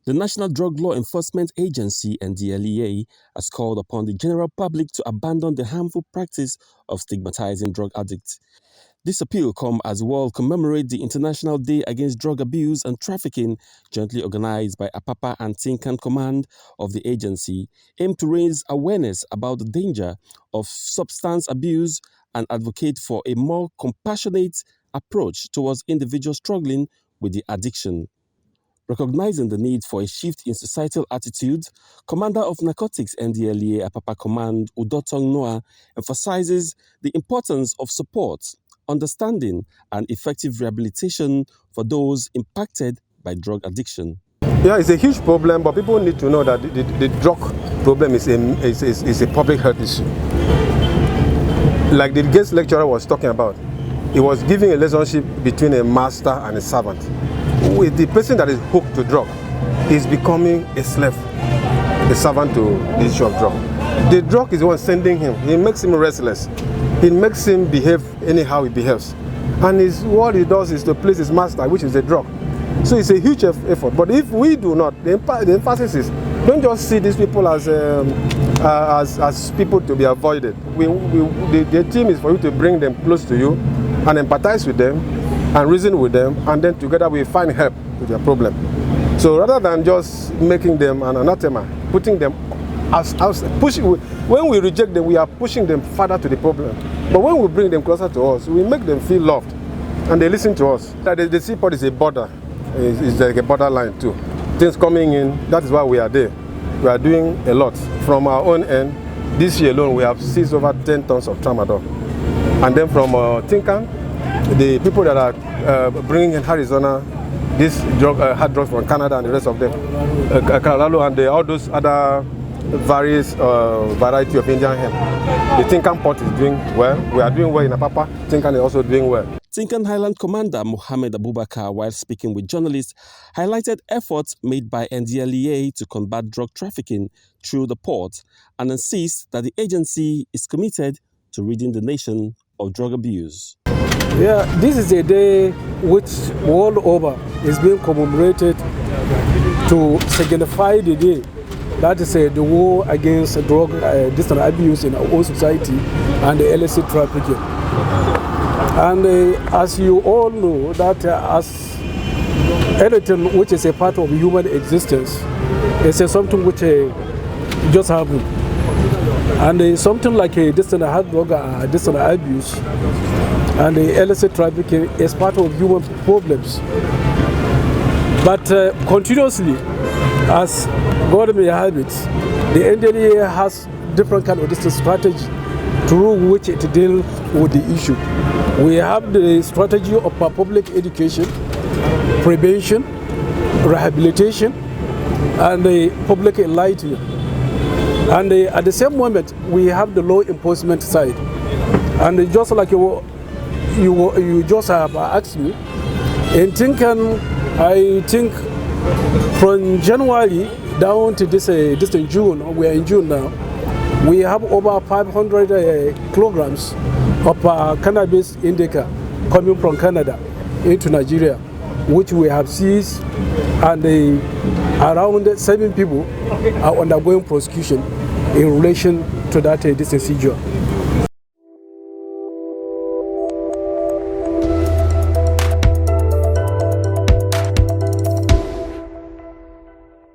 The National Drug Law Enforcement Agency, Ndlea, has called upon the general public to abandon the harmful practice of stigmatizing drug addicts. This appeal comes as the world commemorates the International Day Against Drug Abuse and Trafficking, jointly organized by Apapa and Tinkan Command of the agency, aimed to raise awareness about the danger of substance abuse and advocate for a more compassionate approach towards individuals struggling with the addiction. Recognizing the need for a shift in societal attitudes, Commander of Narcotics Ndlea Apapa Command Udotong Noah emphasizes the importance of support, understanding, and effective rehabilitation for those impacted by drug addiction. Yeah, it's a huge problem, but people need to know that the drug problem is a public health issue. Like the guest lecturer was talking about, he was giving a relationship between a master and a servant. With the person that is hooked to drug, is becoming a slave, a servant to the issue of drug. The drug is the one sending him. It makes him restless. It makes him behave anyhow he behaves. And what he does is to please his master, which is the drug. So it's a huge effort. But if we do not, the emphasis is, don't just see these people as people to be avoided. The team is for you to bring them close to you and empathize with them and reason with them, and then together we find help with their problem. So rather than just making them an anathema, putting them when we reject them, we are pushing them further to the problem. But when we bring them closer to us, we make them feel loved, and they listen to us. The seaport is a border, it's like a borderline too. Things coming in, that is why we are there. We are doing a lot. From our own end, this year alone, we have seized over 10 tons of tramadol. And then from Tinkan, the people that are bringing in Arizona this hard drugs from Canada and the rest of them, Colorado and all those other various variety of Indian hemp. The Tinkan port is doing well. We are doing well in Apapa. Tinkan is also doing well. Tinkan Highland Commander Mohammed Abubakar, while speaking with journalists, highlighted efforts made by Ndlea to combat drug trafficking through the port and insists that the agency is committed to ridding the nation of drug abuse. Yeah, this is a day which world over is being commemorated to signify the day. That is the war against drug abuse in our own society and the illicit trafficking. And as you all know, that as anything which is a part of human existence, it's something which just happened. And something like this hard drug abuse and the illicit trafficking is part of human problems. But continuously, as God may have it, the Ndlea has different kind of strategy through which it deals with the issue. We have the strategy of public education, prevention, rehabilitation, and the public enlightenment. And at the same moment, we have the law enforcement side. And just like you just have asked me, in Tinkan, I think from January down to this June, we are in June now, we have over 500 kilograms of cannabis indica coming from Canada into Nigeria, which we have seized, and around 7 people are undergoing prosecution in relation to that this seizure.